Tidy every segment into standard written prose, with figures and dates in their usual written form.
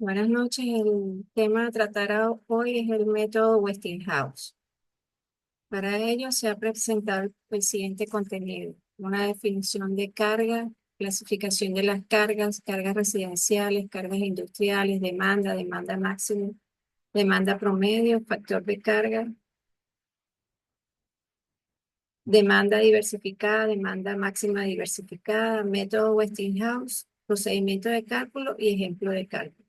Buenas noches. El tema a tratar hoy es el método Westinghouse. Para ello se ha presentado el siguiente contenido: una definición de carga, clasificación de las cargas, cargas residenciales, cargas industriales, demanda, demanda máxima, demanda promedio, factor de carga, demanda diversificada, demanda máxima diversificada, método Westinghouse, procedimiento de cálculo y ejemplo de cálculo.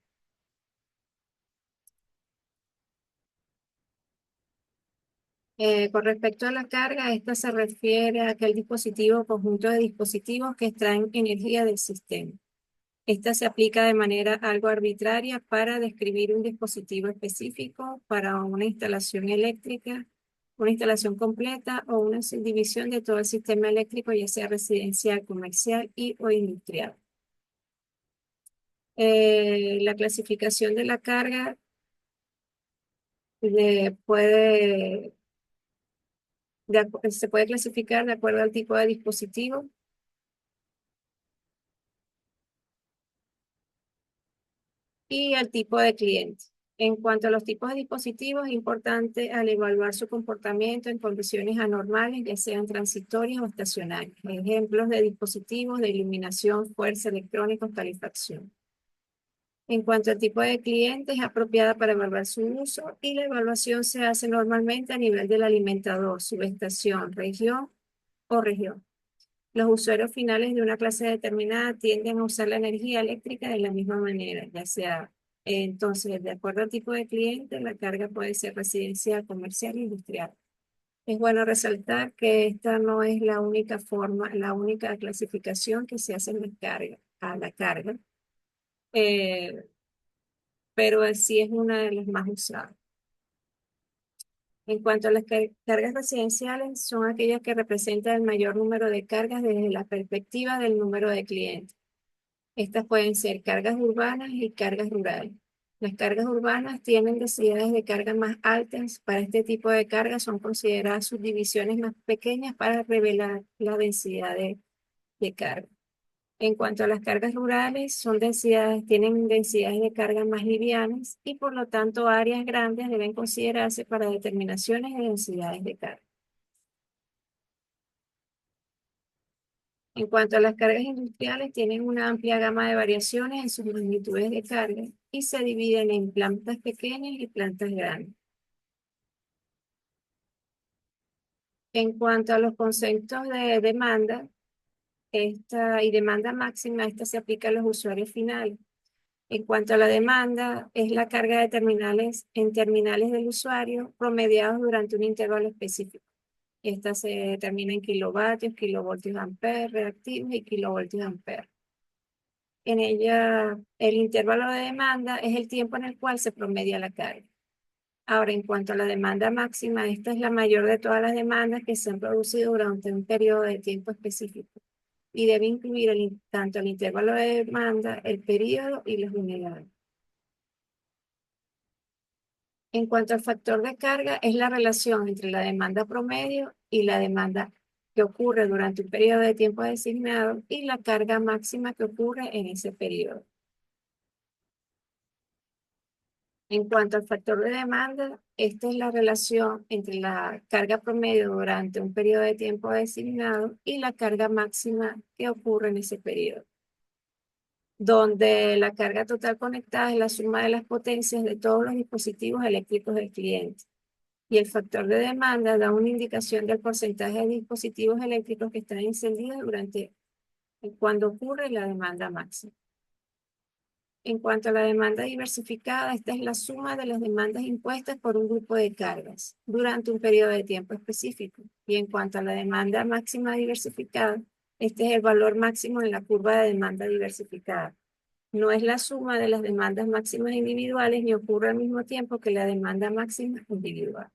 Con respecto a la carga, esta se refiere a aquel dispositivo o conjunto de dispositivos que extraen energía del sistema. Esta se aplica de manera algo arbitraria para describir un dispositivo específico para una instalación eléctrica, una instalación completa o una subdivisión de todo el sistema eléctrico, ya sea residencial, comercial y o industrial. La clasificación de la carga le puede, se puede clasificar de acuerdo al tipo de dispositivo y al tipo de cliente. En cuanto a los tipos de dispositivos, es importante al evaluar su comportamiento en condiciones anormales, ya sean transitorias o estacionarias. Ejemplos de dispositivos de iluminación, fuerza, electrónicos, calefacción. En cuanto al tipo de cliente, es apropiada para evaluar su uso y la evaluación se hace normalmente a nivel del alimentador, subestación, región o región. Los usuarios finales de una clase determinada tienden a usar la energía eléctrica de la misma manera, ya sea, entonces, de acuerdo al tipo de cliente, la carga puede ser residencial, comercial e industrial. Es bueno resaltar que esta no es la única forma, la única clasificación que se hace en la carga, a la carga, eh, pero sí es una de las más usadas. En cuanto a las cargas residenciales, son aquellas que representan el mayor número de cargas desde la perspectiva del número de clientes. Estas pueden ser cargas urbanas y cargas rurales. Las cargas urbanas tienen densidades de carga más altas. Para este tipo de cargas son consideradas subdivisiones más pequeñas para revelar la densidad de carga. En cuanto a las cargas rurales, tienen densidades de carga más livianas y por lo tanto áreas grandes deben considerarse para determinaciones de densidades de carga. En cuanto a las cargas industriales, tienen una amplia gama de variaciones en sus magnitudes de carga y se dividen en plantas pequeñas y plantas grandes. En cuanto a los conceptos de demanda, esta y demanda máxima, esta se aplica a los usuarios finales. En cuanto a la demanda, es la carga de terminales en terminales del usuario promediados durante un intervalo específico. Esta se determina en kilovatios, kilovoltios amperes, reactivos y kilovoltios amperes. En ella, el intervalo de demanda es el tiempo en el cual se promedia la carga. Ahora, en cuanto a la demanda máxima, esta es la mayor de todas las demandas que se han producido durante un periodo de tiempo específico y debe incluir tanto el intervalo de demanda, el periodo y las unidades. En cuanto al factor de carga, es la relación entre la demanda promedio y la demanda que ocurre durante un periodo de tiempo designado y la carga máxima que ocurre en ese periodo. En cuanto al factor de demanda, esta es la relación entre la carga promedio durante un periodo de tiempo designado y la carga máxima que ocurre en ese periodo, donde la carga total conectada es la suma de las potencias de todos los dispositivos eléctricos del cliente. Y el factor de demanda da una indicación del porcentaje de dispositivos eléctricos que están encendidos durante cuando ocurre la demanda máxima. En cuanto a la demanda diversificada, esta es la suma de las demandas impuestas por un grupo de cargas durante un periodo de tiempo específico. Y en cuanto a la demanda máxima diversificada, este es el valor máximo en la curva de demanda diversificada. No es la suma de las demandas máximas individuales ni ocurre al mismo tiempo que la demanda máxima individual.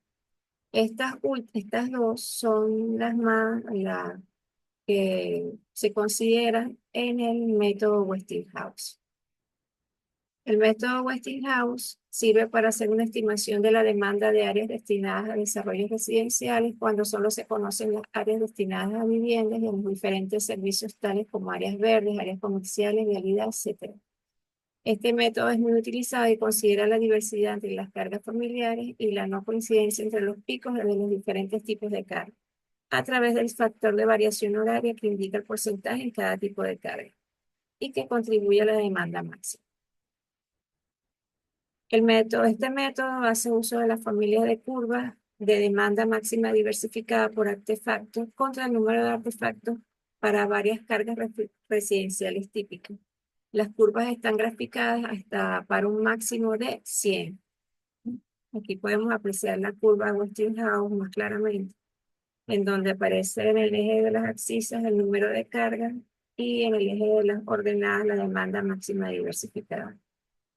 Estas dos son las que se consideran en el método Westinghouse. El método Westinghouse sirve para hacer una estimación de la demanda de áreas destinadas a desarrollos residenciales cuando solo se conocen las áreas destinadas a viviendas y a los diferentes servicios tales como áreas verdes, áreas comerciales, vialidad, etc. Este método es muy utilizado y considera la diversidad entre las cargas familiares y la no coincidencia entre los picos de los diferentes tipos de carga, a través del factor de variación horaria que indica el porcentaje en cada tipo de carga y que contribuye a la demanda máxima. Este método hace uso de las familias de curvas de demanda máxima diversificada por artefactos contra el número de artefactos para varias cargas residenciales típicas. Las curvas están graficadas hasta para un máximo de 100. Aquí podemos apreciar la curva Westinghouse más claramente, en donde aparece en el eje de las abscisas el número de cargas y en el eje de las ordenadas la demanda máxima diversificada.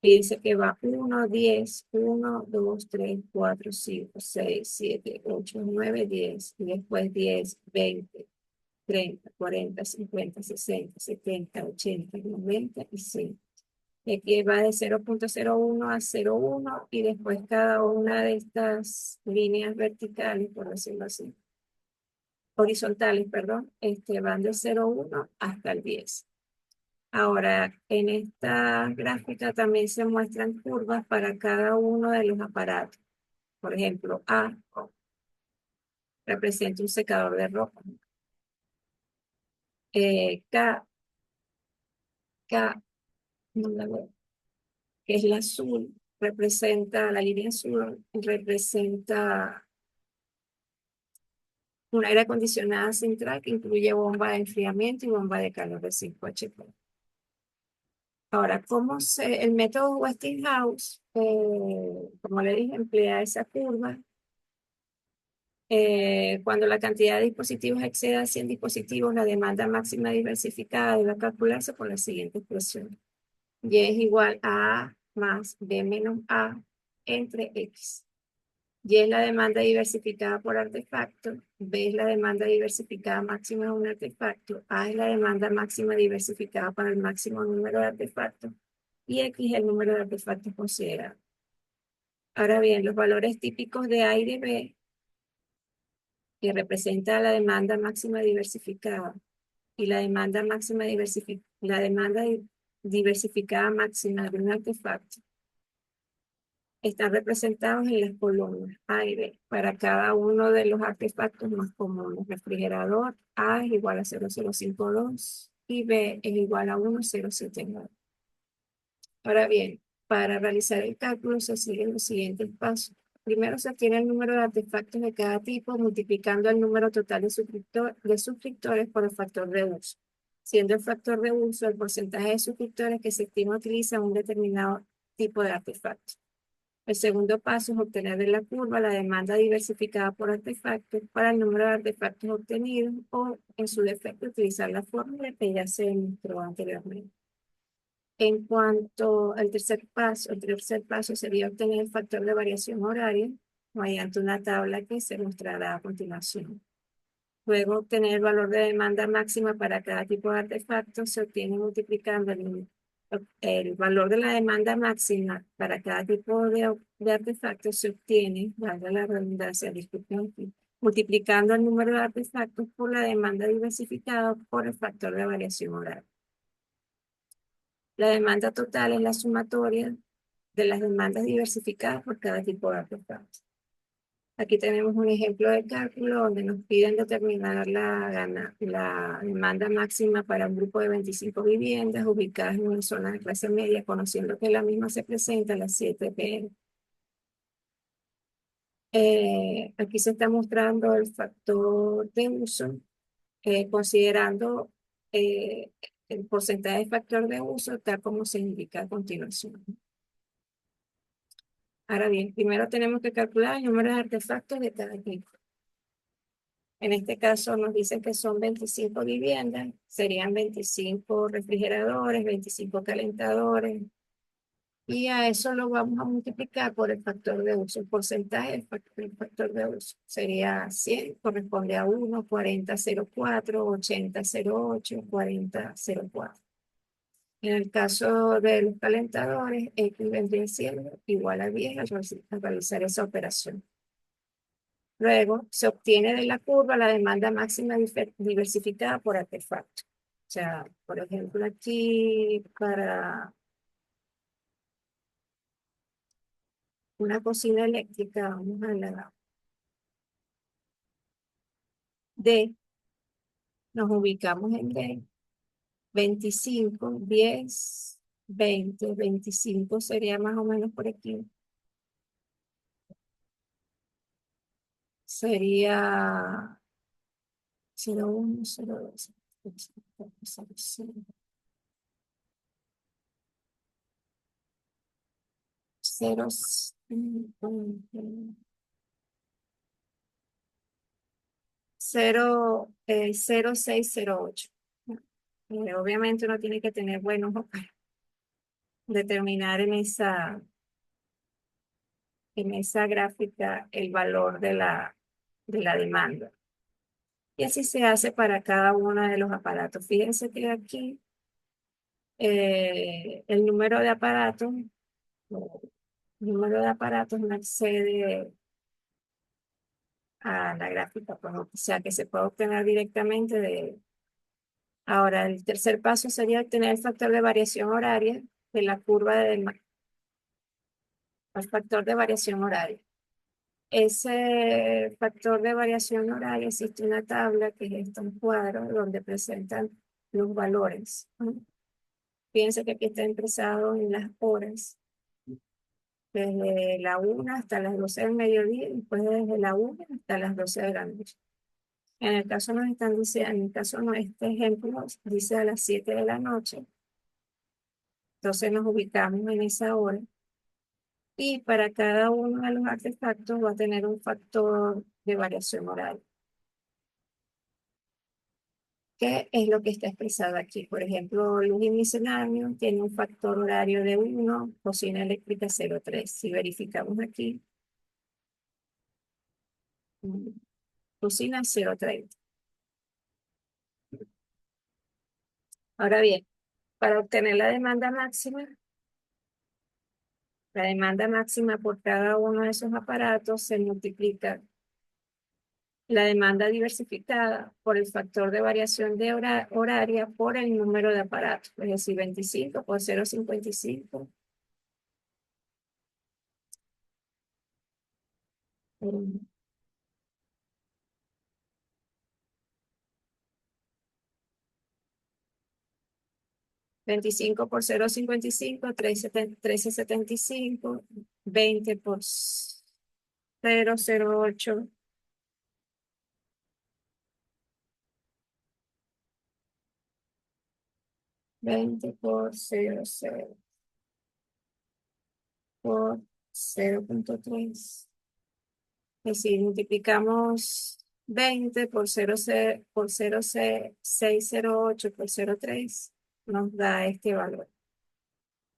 Fíjense que va 1, 10, 1, 2, 3, 4, 5, 6, 7, 8, 9, 10, y después 10, 20, 30, 40, 50, 60, 70, 80, 90 y 100. Y aquí va de 0,01 a 0,1 y después cada una de estas líneas verticales, por decirlo así, horizontales, perdón, van de 0,1 hasta el 10. Ahora, en esta gráfica también se muestran curvas para cada uno de los aparatos. Por ejemplo, A representa un secador de ropa. K, K, no la veo, que es la azul, representa, la línea azul representa un aire acondicionado central que incluye bomba de enfriamiento y bomba de calor de 5 HP. Ahora, el método Westinghouse, como le dije, emplea esa curva. Cuando la cantidad de dispositivos excede a 100 dispositivos, la demanda máxima diversificada debe calcularse por la siguiente expresión. Y es igual a A más B menos A entre X. Y es la demanda diversificada por artefacto, B es la demanda diversificada máxima de un artefacto, A es la demanda máxima diversificada para el máximo número de artefactos y X es el número de artefactos considerados. Ahora bien, los valores típicos de A y de B, que representa la demanda máxima diversificada y la demanda diversificada máxima de un artefacto, están representados en las columnas A y B para cada uno de los artefactos más comunes. Refrigerador, A es igual a 0,052 y B es igual a 1,079. Ahora bien, para realizar el cálculo se siguen los siguientes pasos. Primero se obtiene el número de artefactos de cada tipo multiplicando el número total de suscriptores por el factor de uso, siendo el factor de uso el porcentaje de suscriptores que se estima utiliza un determinado tipo de artefacto. El segundo paso es obtener de la curva la demanda diversificada por artefactos para el número de artefactos obtenidos o, en su defecto, utilizar la fórmula que ya se mostró anteriormente. En cuanto al el tercer paso sería obtener el factor de variación horaria mediante una tabla que se mostrará a continuación. Luego, obtener el valor de demanda máxima para cada tipo de artefacto se obtiene multiplicando el valor de la demanda máxima para cada tipo de artefacto se obtiene, valga la redundancia, disculpen aquí, multiplicando el número de artefactos por la demanda diversificada por el factor de variación horaria. La demanda total es la sumatoria de las demandas diversificadas por cada tipo de artefacto. Aquí tenemos un ejemplo de cálculo donde nos piden determinar la demanda máxima para un grupo de 25 viviendas ubicadas en una zona de clase media, conociendo que la misma se presenta a las 7 p.m. Aquí se está mostrando el factor de uso, considerando eh, el porcentaje de factor de uso, tal como se indica a continuación. Ahora bien, primero tenemos que calcular el número de artefactos de cada tipo. En este caso nos dicen que son 25 viviendas, serían 25 refrigeradores, 25 calentadores, y a eso lo vamos a multiplicar por el factor de uso. El porcentaje del factor de uso sería 100, corresponde a 1, 40,04, 80,08, 40,04. En el caso de los calentadores, X vendría siendo igual a 10 al realizar esa operación. Luego, se obtiene de la curva la demanda máxima diversificada por artefacto. O sea, por ejemplo, aquí para Una cocina eléctrica, vamos a la D, nos ubicamos en D, 25, 10, 20, 25 sería más o menos por aquí. Sería 01, 02, 0, 0608. Obviamente uno tiene que tener buenos ojos para determinar en esa gráfica el valor de la demanda. Y así se hace para cada uno de los aparatos. Fíjense que aquí el número de aparatos, o número de aparatos no excede a la gráfica, pues, o sea que se puede obtener directamente de... Ahora, el tercer paso sería obtener el factor de variación horaria de la curva el factor de variación horaria. Ese factor de variación horaria, existe una tabla que es un cuadro donde presentan los valores, ¿no? Fíjense que aquí está expresado en las horas, desde la 1 hasta las 12 del mediodía y después desde la 1 hasta las 12 de la noche. En el caso nos están diciendo, en el caso no, este ejemplo dice a las 7 de la noche, entonces nos ubicamos en esa hora y para cada uno de los artefactos va a tener un factor de variación horaria. ¿Qué es lo que está expresado aquí? Por ejemplo, luz y misceláneo tiene un factor horario de 1, cocina eléctrica 0,3. Si verificamos aquí, mm, cocina 0,30. Ahora bien, para obtener la demanda máxima por cada uno de esos aparatos se multiplica la demanda diversificada por el factor de variación de horaria por el número de aparatos, es decir, 25 por 0,55. 25 por 0,55, 13,75, 20 por 0,08, 20 por 0,0 por 0,3. Es decir, multiplicamos 20 por 0,608 por 0,3, nos da este valor.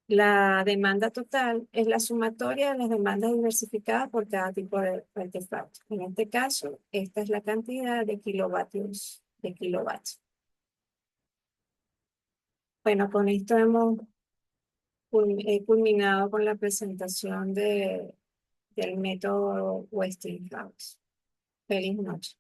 La demanda total es la sumatoria de las demandas diversificadas por cada tipo de artefacto. En este caso, esta es la cantidad de kilovatios de kilovatios. Bueno, con esto hemos culminado con la presentación del método Westinghouse. Feliz noche.